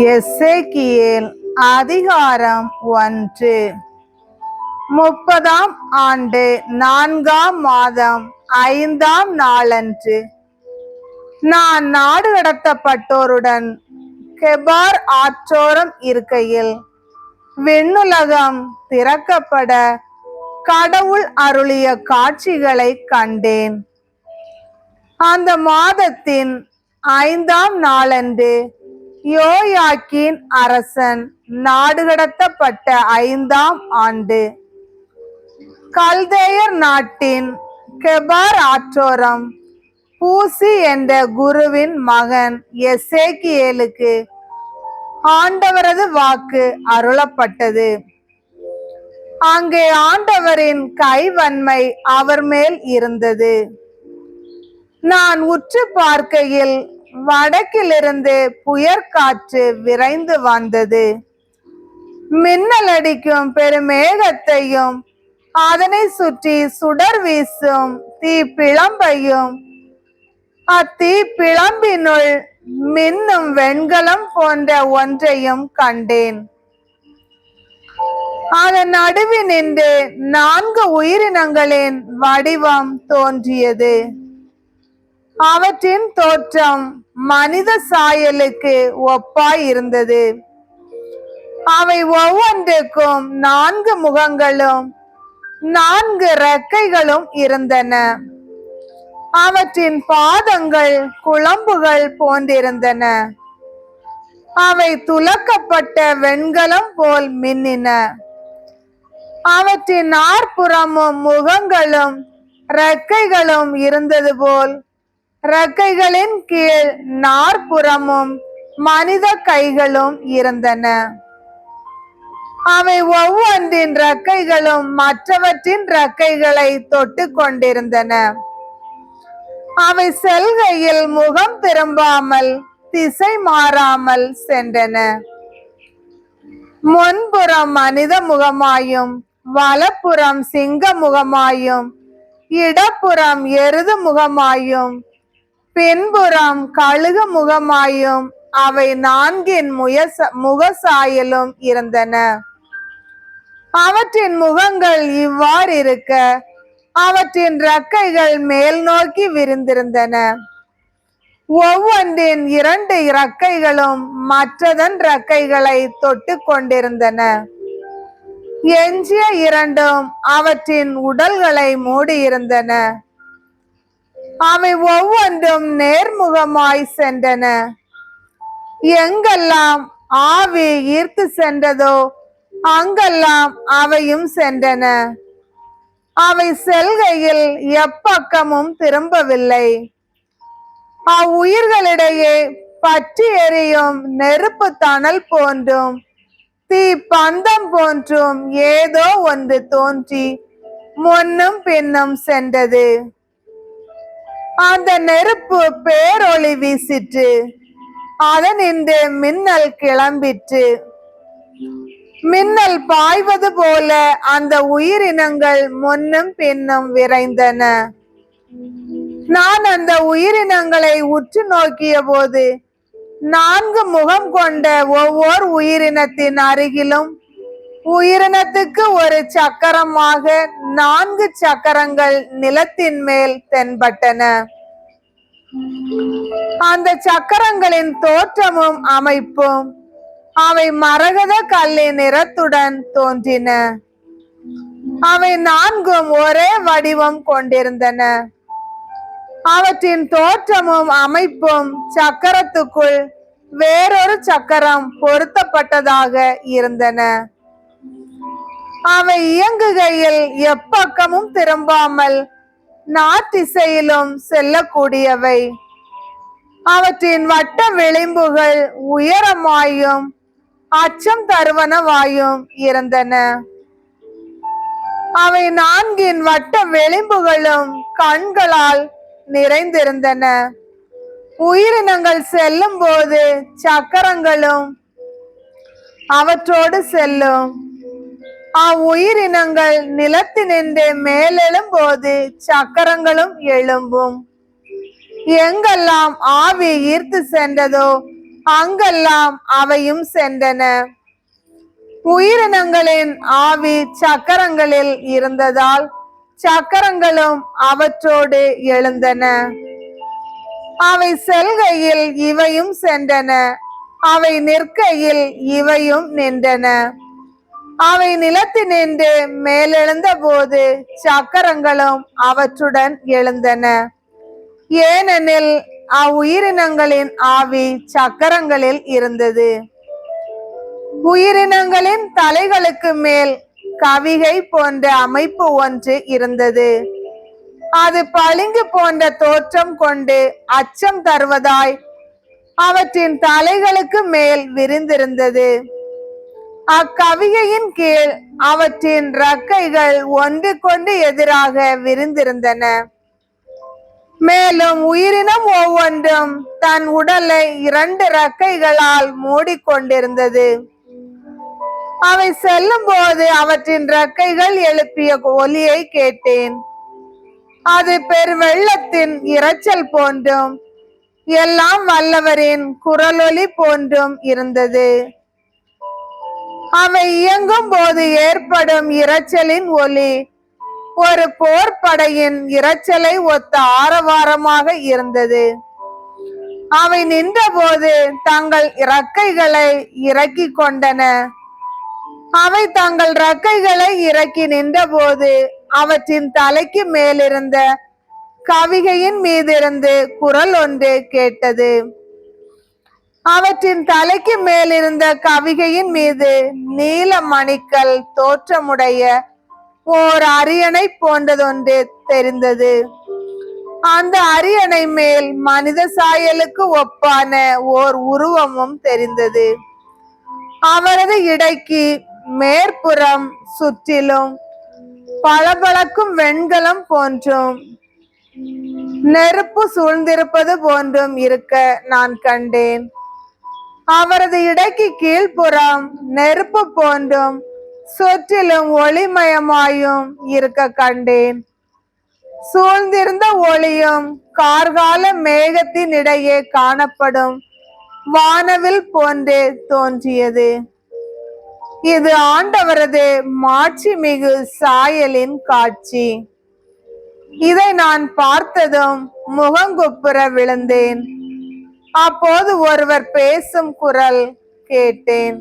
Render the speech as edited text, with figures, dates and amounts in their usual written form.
எசேக்கியேல் அதிகாரம் 1. 30ஆம் ஆண்டு 4ஆம் மாதம் 5ஆம் நாளன்று நான் நாடு கடத்தப்பட்டோருடன் கெபார் ஆற்றோரம் இருக்கையில் விண்ணுலகம் திறக்கப்பட கடவுள் அருளிய காட்சிகளை கண்டேன். அந்த மாதத்தின் 5ஆம் நாளன்று யோயாக்கீன் அரசன் நாடு கடத்தப்பட்ட 5ஆம் ஆண்டு கல்தேயர் நாட்டின் கெபார் ஆற்றோரம் பூசி என்ற குருவின் மகன் எசேக்கியேலுக்கு ஆண்டவரது வாக்கு அருளப்பட்டது. அங்கே ஆண்டவரின் கைவன்மை அவர் மேல் இருந்தது. நான் உற்று பார்க்கையில் வடக்கிலிருந்து புயற்காற்று விரைந்து வந்தது. மின்னல் அடிக்கும் பெருமேகத்தையும் அதனை சுற்றி சுடர் வீசும் தீப்பிழம்பையும் அத்தீ பிழம்பினுள் மின்னும் வெண்கலம் போன்ற ஒன்றையும் கண்டேன். அதன் நடுவில் நின்று 4 உயிரினங்களின் வடிவம் தோன்றியது. அவற்றின் தோற்றம் மனித சாயலுக்கு ஒப்பாய் இருந்தது. அவை ஒவ்வொன்றுக்கும் 4 முகங்களும் 4 இறக்கைகளும் இருந்தன. அவற்றின் பாதங்கள் குளம்புகள் போன்றிருந்தன. அவை துலக்கப்பட்ட வெண்கலம் போல் மின்னின. அவற்றின் 4 முகங்களும் இறக்கைகளும் இருந்தது போல் இறக்கைகளின் கீழ் 4 மனித கைகளும் இருந்தன. அவை ஒவ்வொன்றின் இறக்கைகளும் மற்றவற்றின் இறக்கைகளை தொட்டு கொண்டிருந்தன. அவை செல்கையில் முகம் திரும்பாமல் திசை மாறாமல் சென்றன. முன்புறம் மனித முகமாயும் வலப்புறம் சிங்க முகமாயும் இடப்புறம் எருது முகமாயும் பின்புறம் கழுகு முகமாயும் அவை 4 முகசாயலும் இருந்தன. அவற்றின் முகங்கள் இவ்வாறு இருக்க அவற்றின் இறக்கைகள் மேல் நோக்கி விரிந்திருந்தன. ஒவ்வொன்றின் 2 இறக்கைகளும் மற்றதன் இறக்கைகளை தொட்டு கொண்டிருந்தன. எஞ்சிய 2 அவற்றின் உடல்களை மூடியிருந்தன. அவை ஒவ்வொன்றும் நேர்முகமாய் சென்றன. எங்கெல்லாம் ஆவி ஈர்த்து சென்றதோ அங்கெல்லாம் அவையும் சென்றன. அவை செல்கையில் எப்பக்கமும் திரும்பவில்லை. அவ்வுயிர்களிடையே பற்றி எரியும் நெருப்பு தணல் போன்றும் தீ பந்தம் போன்றும் ஏதோ ஒன்று தோன்றி முன்னும் பின்னும் சென்றது. அந்த நெருப்பு பேரொளி வீசிற்று. அதனின்று மின்னல் கிளம்பிற்று. மின்னல் பாய்வது போல அந்த உயிரினங்கள் முன்னும் பின்னும் விரைந்தன. நான் அந்த உயிரினங்களை உற்று நோக்கிய போது 4 முகம் கொண்ட ஒவ்வொரு உயிரினத்தின் அருகிலும் உயிரினத்துக்கு ஒரு சக்கரமாக 4 சக்கரங்கள் நிலத்தின் மேல் தென்பட்டன. அந்த சக்கரங்களின் தோற்றமும் அமைப்பும் அவை மரகத கல்லின் நிறத்துடன் தோன்றின. அவை 4 ஒரே வடிவம் கொண்டிருந்தன. அவற்றின் தோற்றமும் அமைப்பும் சக்கரத்துக்குள் வேறொரு சக்கரம் பொருத்தப்பட்டதாக இருந்தன. அவை இயங்குகையில் எப்பக்கமும் திரும்பாமல் நாத்திசையிலும் செல்லக்கூடியவை. அவற்றின் வட்ட விளிம்புகள் உயரமாயும் அச்சம் தருவனவாயும் இருந்தன. அவை 4 வட்ட விளிம்புகளும் கண்களால் நிறைந்திருந்தன. உயிரினங்கள் செல்லும் போது சக்கரங்களும் அவற்றோடு செல்லும். அவ்வுயிரினங்கள் நிலத்தினின்று மேலெழும் போது சக்கரங்களும் எழும்பும். எங்கெல்லாம் ஆவி ஈர்த்து சென்றதோ அங்கெல்லாம் அவையும் சென்றன. உயிரினங்களின் ஆவி சக்கரங்களில் இருந்ததால் சக்கரங்களும் அவற்றோடு எழுந்தன. அவை செல்கையில் இவையும் சென்றன, அவை நிற்கையில் இவையும் நின்றன. அவை நிலத்தினின்று மேலெழுந்த போது சக்கரங்களும் அவற்றுடன் எழுந்தன. ஏனெனில் அவ்வுயிரினங்களின் ஆவி சக்கரங்களில் இருந்தது. உயிரினங்களின் தலைகளுக்கு மேல் கவிகை போன்ற அமைப்பு ஒன்று இருந்தது. அது பளிங்கு போன்ற தோற்றம் கொண்டு அச்சம் தருவதாய் அவற்றின் தலைகளுக்கு மேல் விரிந்திருந்தது. அக்கவிகையின் கீழ் அவற்றின் இறக்கைகள் ஒன்றுக்கொன்று எதிராக விரிந்திருந்தன. மேலும் உயிரினம் ஒவ்வொன்றும் தன் உடலை 2 இறக்கைகளால் மூடிக்கொண்டிருந்தது. அவை செல்லும் போது அவற்றின் இறக்கைகள் எழுப்பிய ஒலியை கேட்டேன். அது பெருவெள்ளத்தின் இரைச்சல் போன்றும் எல்லாம் வல்லவரின் குரலொலி போன்றும் இருந்தது. அவை இயங்கும் போது ஏற்படும் இரைச்சலின் ஒலி ஒரு போர்ப்படையின் இரைச்சலை ஒத்த ஆரவாரமாக இருந்தது. அவை நின்றபோது தங்கள் இறக்கைகளை இறக்கி கொண்டன. அவை தங்கள் இறக்கைகளை இறக்கி நின்றபோது அவற்றின் தலைக்கு மேலிருந்த கவிகையின் மீதிருந்து குரல் ஒன்று கேட்டது. அவற்றின் தலைக்கு மேலிருந்த கவிகையின் மீது நீல மணிக்கல் தோற்றமுடைய ஓர் அரியணை போன்றதொன்று தெரிந்தது. அந்த அரியணை மேல் மனித சாயலுக்கு ஒப்பான ஓர் உருவமும் தெரிந்தது. அவரது இடைக்கு மேற்புறம் சுற்றிலும் பளபளக்கும் வெண்கலம் போன்றும் நெருப்பு சூழ்ந்திருப்பது போன்றும் இருக்க நான் கண்டேன். அவரது இடைக்கு கீழ்ப்புறம் நெருப்பு போன்றும் சுற்றிலும் ஒளிமயமாயும் இருக்க கண்டேன். சூழ்ந்திருந்த ஒளியும் கார்கால மேகத்தின் இடையே காணப்படும் வானவில் போன்றே தோன்றியது. இது ஆண்டவரது மாட்சி மிகு சாயலின் காட்சி. இதை நான் பார்த்ததும் முகங்குப்புற விழுந்தேன். அப்போது ஒருவர் பேசும் குரல் கேட்டேன்.